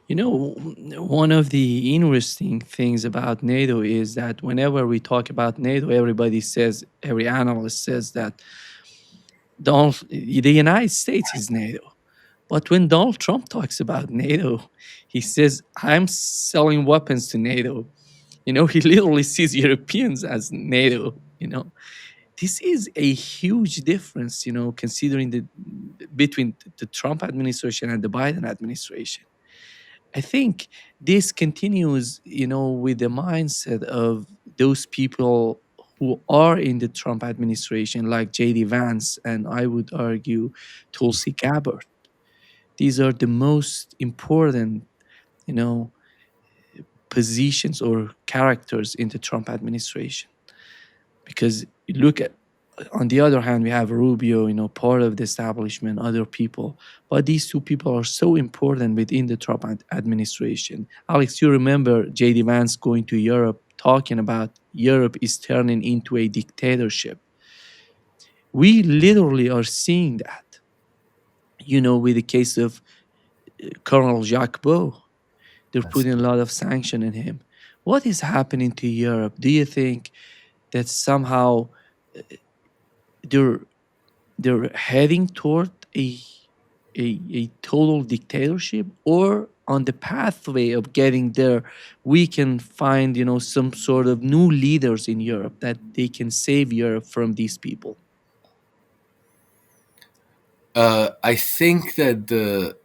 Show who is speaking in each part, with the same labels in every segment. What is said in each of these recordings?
Speaker 1: You know, one of the interesting things about NATO is that whenever we talk about NATO, everybody says, every analyst says that the United States is NATO. But when Donald Trump talks about NATO, he says, I'm selling weapons to NATO. He literally sees Europeans as NATO. This is a huge difference, considering between the Trump administration and the Biden administration. I think this continues, with the mindset of those people who are in the Trump administration, like J.D. Vance and I would argue Tulsi Gabbard. These are the most important, you know, positions or characters in the Trump administration. Because you look at, on the other hand, we have Rubio, part of the establishment, other people. But these two people are so important within the Trump administration. Alex, you remember J.D. Vance going to Europe talking about Europe is turning into a dictatorship. We literally are seeing that, with the case of Colonel Jacques Beau. They're
Speaker 2: Yes.
Speaker 1: putting a lot of sanction in him. What is happening to Europe? Do you think that somehow they're they're heading toward a total dictatorship, or on the pathway of getting there we can find some sort of new leaders in Europe that they can save Europe from these people?
Speaker 2: I think that the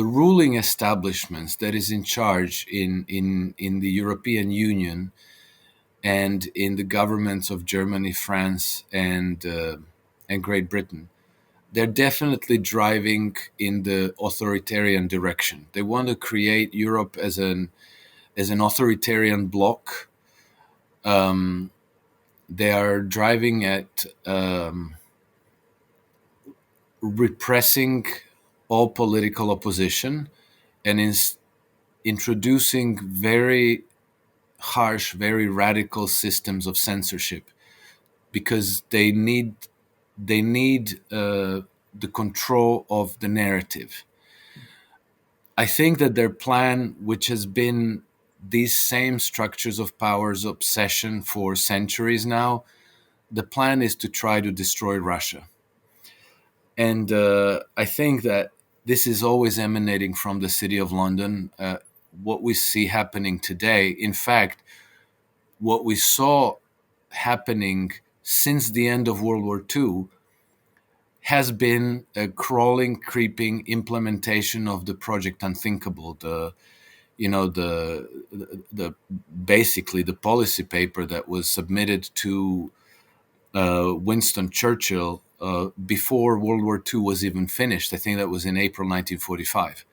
Speaker 2: ruling establishments that is in charge in the European Union and in the governments of Germany, France, and Great Britain, they're definitely driving in the authoritarian direction. They want to create Europe as an authoritarian bloc. Um, they are driving at repressing all political opposition and introducing very harsh, very radical systems of censorship because they need the control of the narrative. I think that their plan, which has been these same structures of power's obsession for centuries now, the plan is to try to destroy Russia. And I think that this is always emanating from the city of London. What we see happening today, in fact, what we saw happening since the end of World War II has been a crawling, creeping implementation of the Project Unthinkable, the basically the policy paper that was submitted to Winston Churchill before World War II was even finished. I think that was in April 1945,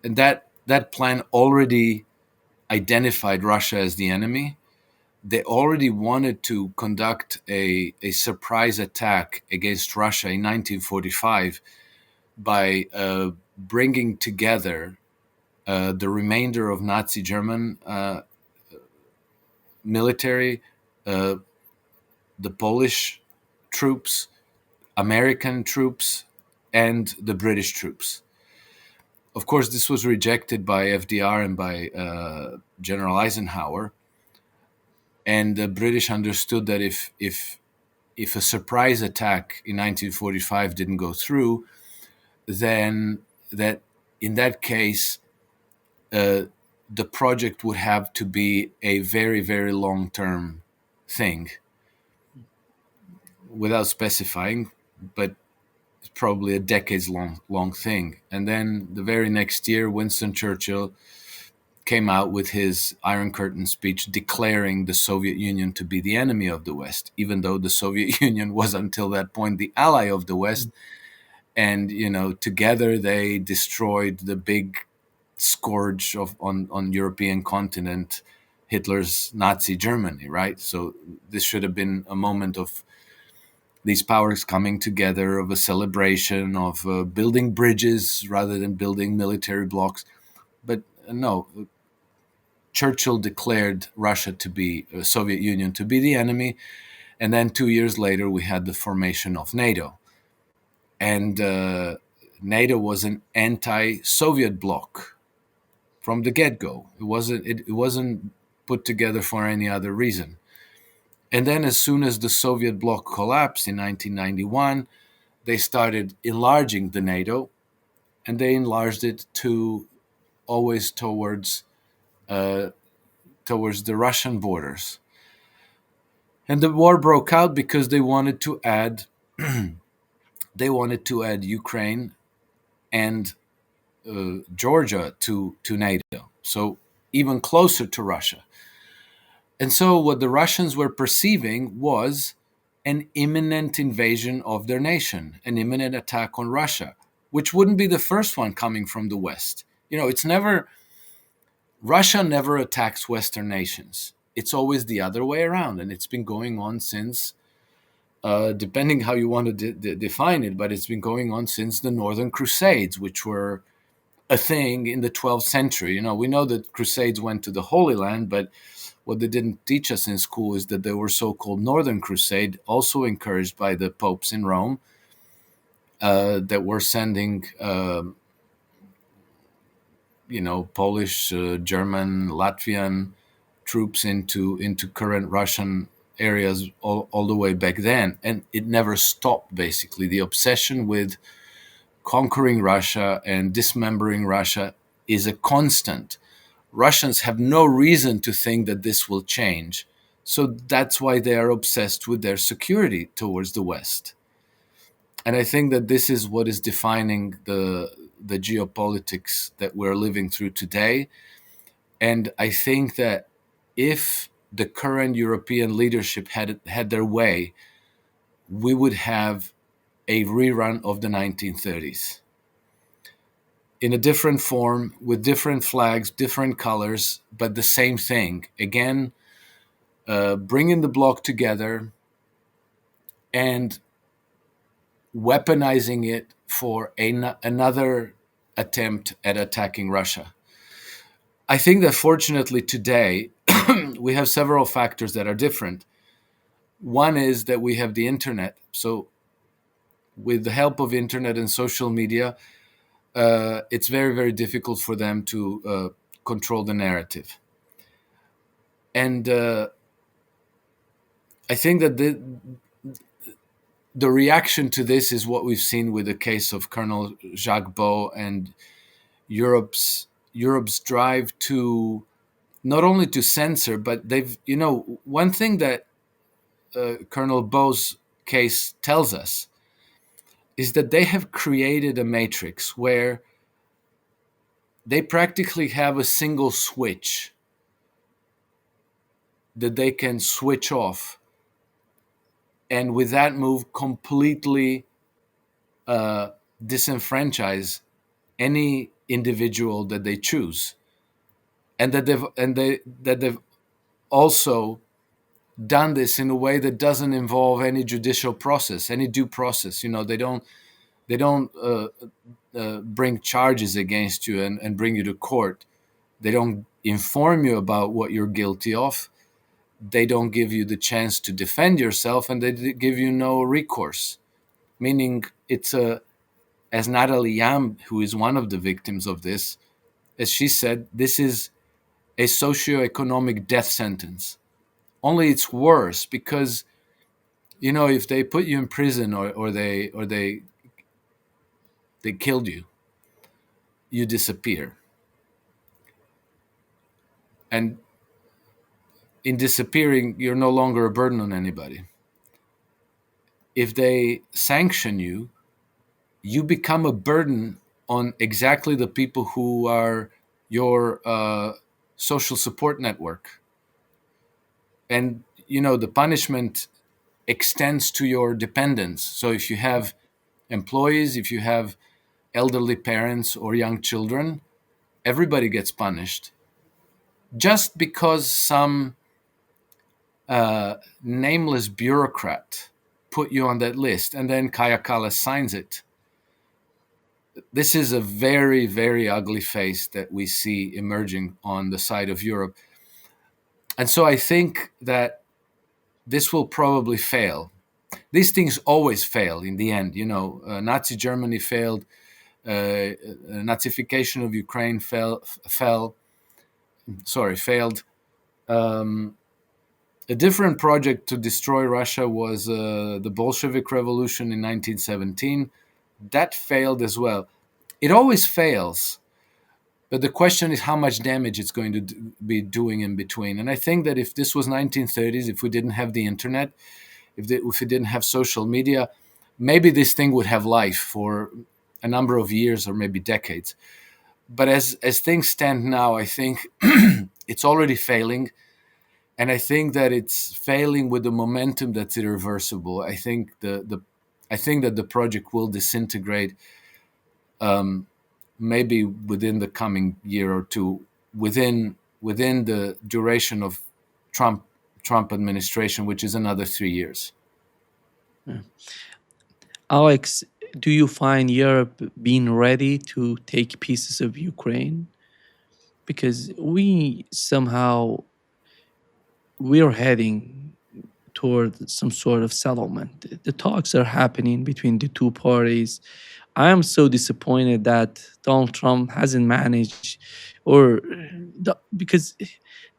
Speaker 2: and that plan already identified Russia as the enemy. They already wanted to conduct a surprise attack against Russia in 1945 by bringing together the remainder of Nazi German military, uh, the Polish troops, American troops, and the British troops. Of course, this was rejected by FDR and by General Eisenhower, and the British understood that if a surprise attack in 1945 didn't go through, then that in that case uh, the project would have to be a very very long term thing, without specifying, but it's probably a decades long thing. And then the very next year, Winston Churchill came out with his Iron Curtain speech declaring the Soviet Union to be the enemy of the West, even though the Soviet Union was until that point the ally of the West. And together they destroyed the big scourge on European continent, Hitler's Nazi Germany, right? So this should have been a moment of these powers coming together, of a celebration, of building bridges rather than building military blocks. But no, Churchill declared Russia to be Soviet Union to be the enemy, and then 2 years later we had the formation of NATO, and NATO was an anti-Soviet bloc from the get-go. It wasn't put together for any other reason. And then as soon as the Soviet bloc collapsed in 1991, they started enlarging the NATO, and they enlarged it to always uh, towards the Russian borders. And the war broke out because they wanted to add Ukraine and Georgia to NATO, so even closer to Russia. And so what the Russians were perceiving was an imminent invasion of their nation, an imminent attack on Russia, which wouldn't be the first one coming from the West. It's never, Russia never attacks Western nations. It's always the other way around. And it's been going on since, depending how you want to define it, but it's been going on since the Northern Crusades, which were a thing in the 12th century. We know that Crusades went to the Holy Land, but what they didn't teach us in school is that they were so-called Northern Crusade, also encouraged by the popes in Rome, that were sending, Polish, German, Latvian troops into current Russian areas all the way back then, and it never stopped. Basically, the obsession with conquering Russia and dismembering Russia is a constant. Russians have no reason to think that this will change. So that's why they are obsessed with their security towards the West. And I think that this is what is defining the geopolitics that we're living through today. And I think that if the current European leadership had their way, we would have a rerun of the 1930s in a different form, with different flags, different colors, but the same thing. Again, bringing the bloc together and weaponizing it for another attempt at attacking Russia. I think that fortunately today, we have several factors that are different. One is that we have the internet. So with the help of internet and social media, it's very, very difficult for them to control the narrative. And I think that the reaction to this is what we've seen with the case of Colonel Jacques Beau and Europe's drive to not only to censor, but one thing that Colonel Beau's case tells us is that they have created a matrix where they practically have a single switch that they can switch off, and with that move completely disenfranchise any individual that they choose, and that they've also done this in a way that doesn't involve any judicial process, any due process. They don't bring charges against you and bring you to court. They don't inform you about what you're guilty of. They don't give you the chance to defend yourself, and they give you no recourse. Meaning, as Natalie Yam, who is one of the victims of this, as she said, this is a socioeconomic death sentence. Only it's worse because, if they put you in prison or they killed you, you disappear. And in disappearing, you're no longer a burden on anybody. If they sanction you, you become a burden on exactly the people who are your social support network. And, the punishment extends to your dependents. So if you have employees, if you have elderly parents or young children, everybody gets punished. Just because some nameless bureaucrat put you on that list and then Kaya Kallas signs it. This is a very, very ugly face that we see emerging on the side of Europe. And so I think that this will probably fail. These things always fail in the end. Nazi Germany failed. Nazification of Ukraine failed. Um, a different project to destroy Russia was the Bolshevik Revolution in 1917. That failed as well. It always fails, but the question is how much damage it's going to be doing in between. And I think that if this was 1930s, if we didn't have the internet, if we didn't have social media, maybe this thing would have life for a number of years or maybe decades. But as things stand now, I think it's already failing, and I think that it's failing with the momentum that's irreversible. I think that the project will disintegrate, maybe within the coming year or two, within the duration of Trump Trump administration, which is another 3 years.
Speaker 1: Yeah. Alex, do you find Europe being ready to take pieces of Ukraine? Because we're heading toward some sort of settlement. The talks are happening between the two parties. I am so disappointed that Donald Trump hasn't managed, or because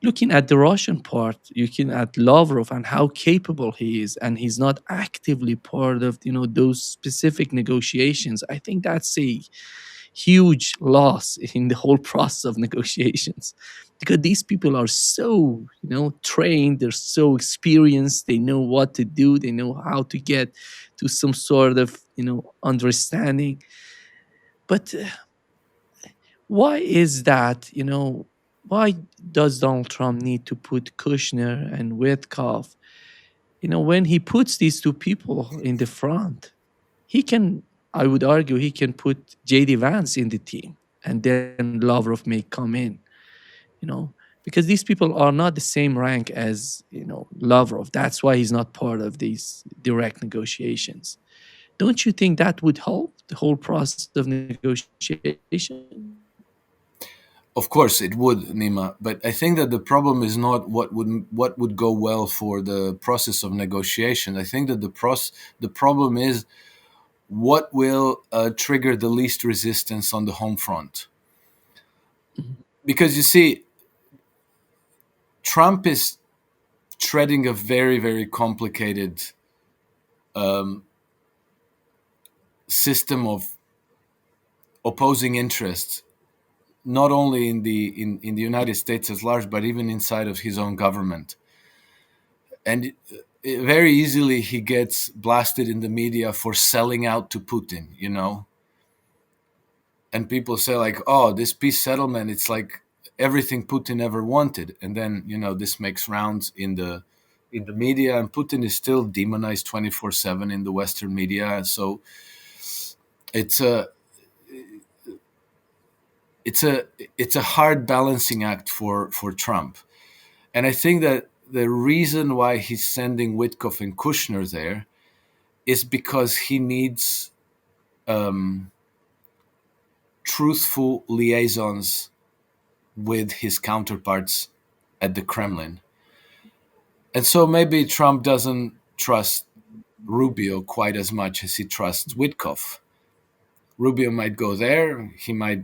Speaker 1: looking at the Russian part, looking at Lavrov and how capable he is, and he's not actively part of those specific negotiations. I think that's a huge loss in the whole process of negotiations, because these people are so trained, they're so experienced, they know what to do, they know how to get to some sort of understanding. But why is that? Why does Donald Trump need to put Kushner and Witkoff? When he puts these two people in the front, he can, I would argue, he can put JD Vance in the team, and then Lavrov may come in, you know, because these people are not the same rank as, Lavrov. That's why he's not part of these direct negotiations. Don't you think that would help the whole process of negotiation?
Speaker 2: Of course, it would, Nima. But I think that the problem is not what would go well for the process of negotiation. I think that the problem is what will trigger the least resistance on the home front.
Speaker 1: Mhm.
Speaker 2: Because you see, Trump is treading a very, very complicated um, system of opposing interests, not only in the United States at large, but even inside of his own government. And very easily he gets blasted in the media for selling out to Putin. And people say like, "Oh, this peace settlement, it's like everything Putin ever wanted." And then this makes rounds in the media, and Putin is still demonized 24/7 in the Western media. So it's a it's a it's a hard balancing act for Trump. And I think that the reason why he's sending Witkoff and Kushner there is because he needs um, truthful liaisons with his counterparts at the Kremlin. And so maybe Trump doesn't trust Rubio quite as much as he trusts Witkoff. Rubio might go there, he might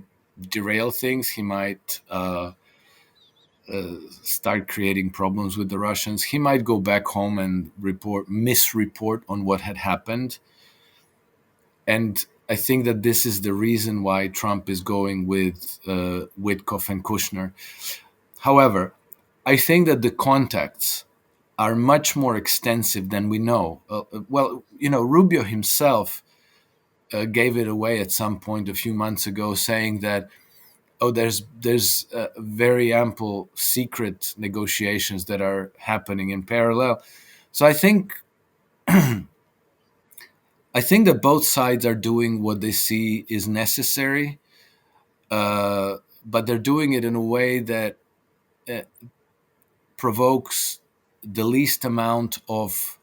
Speaker 2: derail things, he might start creating problems with the Russians. He might go back home and misreport on what had happened. And I think that this is the reason why Trump is going with Witkoff and Kushner. However, I think that the contacts are much more extensive than we know. Well, Rubio himself gave it away at some point a few months ago, saying that there's very ample secret negotiations that are happening in parallel. So I think that both sides are doing what they see is necessary, but they're doing it in a way that uh, provokes the least amount of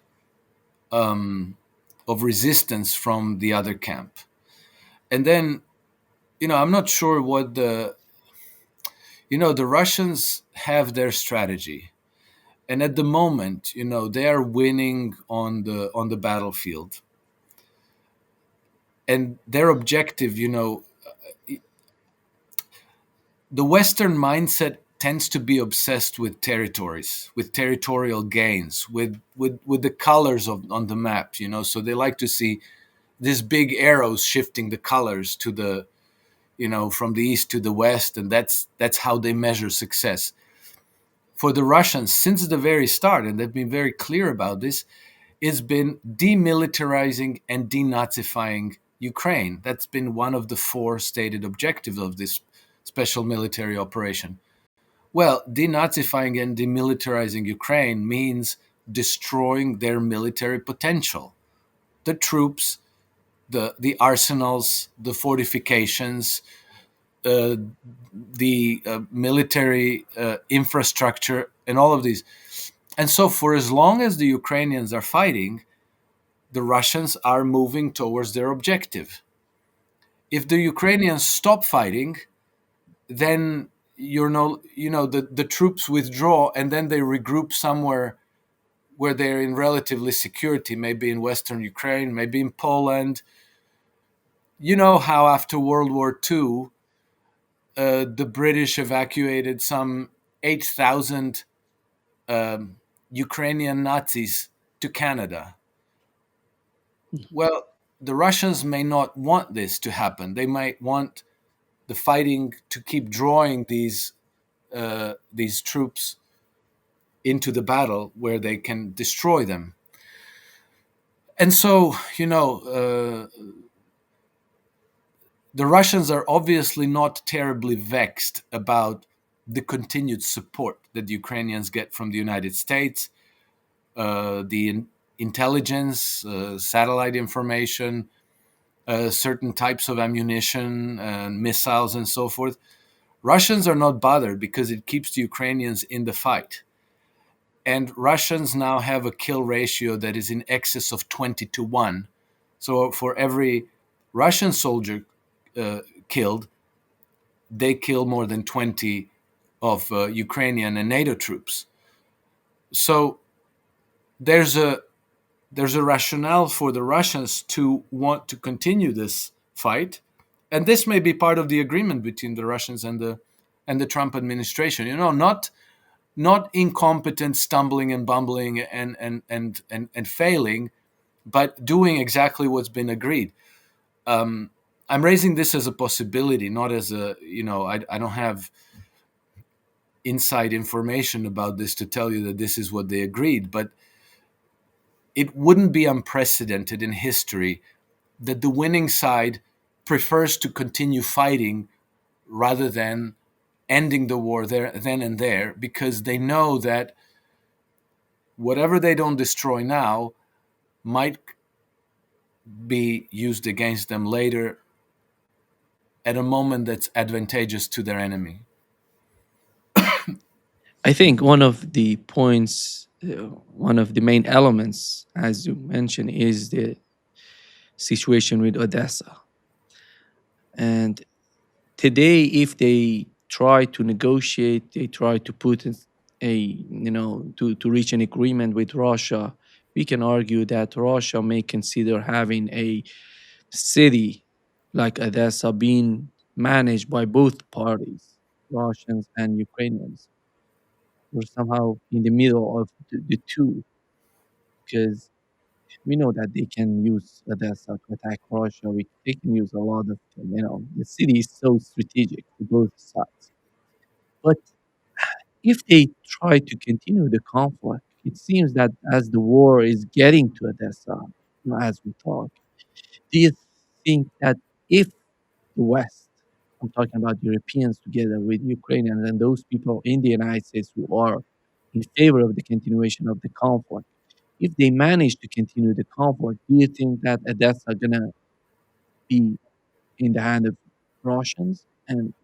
Speaker 2: resistance from the other camp. And then, I'm not sure what the Russians have their strategy, and at the moment, they are winning on the battlefield. and their objective, the Western mindset tends to be obsessed with territories, with territorial gains, with the colors on the map. So they like to see these big arrows shifting the colors to the, from the east to the west, and that's how they measure success. For the Russians, since the very start, and they've been very clear about this, it's been demilitarizing and denazifying Ukraine. That's been one of the four stated objectives of this special military operation. Well, denazifying and demilitarizing Ukraine means destroying their military potential. The troops, the arsenals, the fortifications, uh, the military infrastructure, and all of these. And so, for as long as the Ukrainians are fighting, the Russians are moving towards their objective. If the Ukrainians stop fighting, then the troops withdraw and then they regroup somewhere where they're in relatively security, maybe in Western Ukraine, maybe in Poland. You know how after World War II, the British evacuated some 8,000 Ukrainian Nazis to Canada. Well, the Russians may not want this to happen. They might want the fighting to keep drawing these troops into the battle where they can destroy them. And so, the Russians are obviously not terribly vexed about the continued support that the Ukrainians get from the United States, the intelligence, satellite information, certain types of ammunition, missiles, and so forth. Russians are not bothered because it keeps the Ukrainians in the fight. And Russians now have a kill ratio that is in excess of 20-1. So for every Russian soldier killed, they kill more than 20 of Ukrainian and NATO troops. So there's a rationale for the Russians to want to continue this fight, and this may be part of the agreement between the Russians and the Trump administration. Not incompetent, stumbling and bumbling and failing, but doing exactly what's been agreed. I'm raising this as a possibility, not as a, I don't have inside information about this to tell you that this is what they agreed, but it wouldn't be unprecedented in history that the winning side prefers to continue fighting rather than ending the war there then and there, because they know that whatever they don't destroy now might be used against them later at a moment that's advantageous to their enemy.
Speaker 1: I think one of the points, one of the main elements, as you mentioned, is the situation with Odessa. And today, if they try to negotiate, they try to put to reach an agreement with Russia, we can argue that Russia may consider having a city like Odessa being managed by both parties, Russians and Ukrainians, or somehow in the middle of the two, because we know that they can use Odessa to attack Russia. They can use a lot of, the city is so strategic to both sides. But if they try to continue the conflict, it seems that as the war is getting to Odessa, as we talk, do you think that if the West, I'm talking about Europeans together with Ukrainians and those people in the United States who are in favor of the continuation of the conflict, if they manage to continue the conflict, do you think that Odessa gonna be in the hand of Russians? And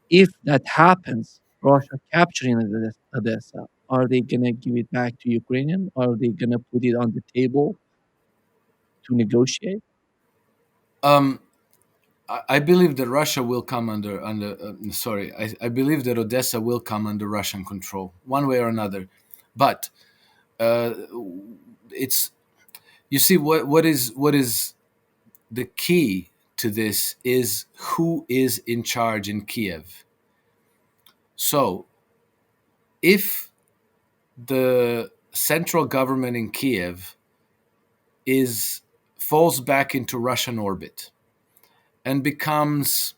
Speaker 1: if that happens, Russia capturing Odessa, are they gonna give it back to Ukrainian? Are they gonna put it on the table to negotiate?
Speaker 2: Um, I believe that Russia will come under. Sorry, I believe that Odessa will come under Russian control, one way or another. But uh, it's, you see, what is the key to this is who is in charge in Kiev. So if the central government in Kiev is falls back into Russian orbit and becomes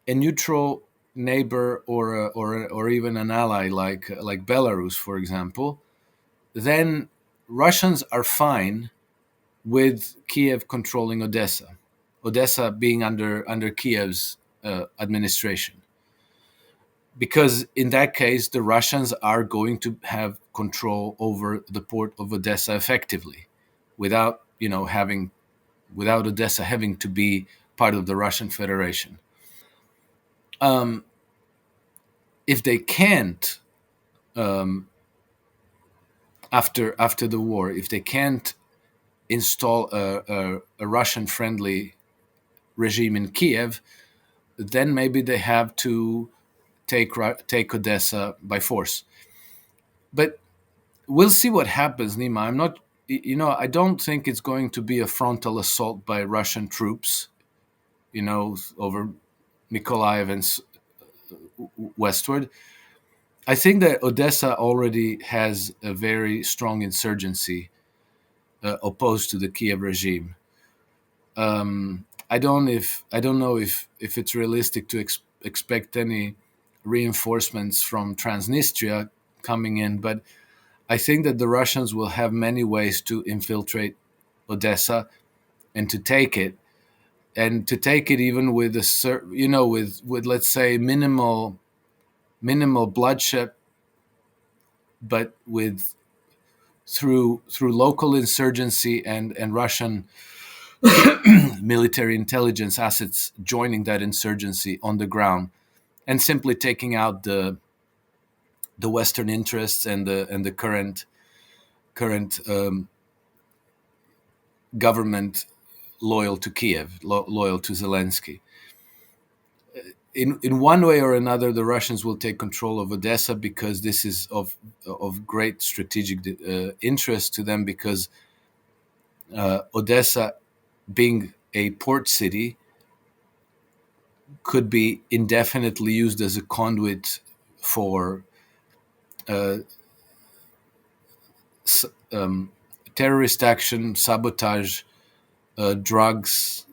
Speaker 2: a neutral neighbor or even an ally like Belarus, for example, then Russians are fine with Kiev controlling Odessa, Odessa being under Kiev's administration, because in that case the Russians are going to have control over the port of Odessa effectively, without having without Odessa having to be part of the Russian Federation. Um, if they can't, after the war, if they can't install a Russian friendly regime in Kiev, then maybe they have to take Odessa by force. But we'll see what happens, Nima. I'm not, I don't think it's going to be a frontal assault by Russian troops, over Mykolaiv and westward. I think that Odessa already has a very strong insurgency opposed to the Kiev regime. I don't know if it's realistic to expect any reinforcements from Transnistria coming in, but I think that the Russians will have many ways to infiltrate Odessa and to take it, even with with let's say minimal bloodshed, but with through local insurgency and Russian military intelligence assets joining that insurgency on the ground, and simply taking out the Western interests and the current government loyal to Kiev, loyal to Zelensky. In one way or another, the Russians will take control of Odessa, because this is of great strategic interest to them, because Odessa, being a port city, could be indefinitely used as a conduit for uh, terrorist action, sabotage, drugs,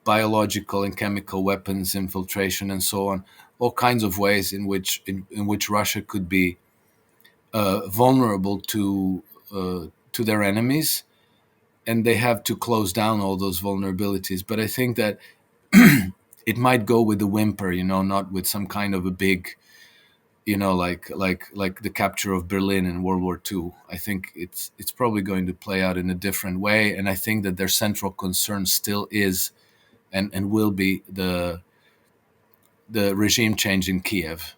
Speaker 2: biological and chemical weapons infiltration, and so on. All kinds of ways in which Russia could be vulnerable to their enemies, and they have to close down all those vulnerabilities. But I think that it might go with the whimper, not with some kind of a big, like the capture of Berlin in World War II. I think it's probably going to play out in a different way, and I think that their central concern still is and will be the regime change in Kiev.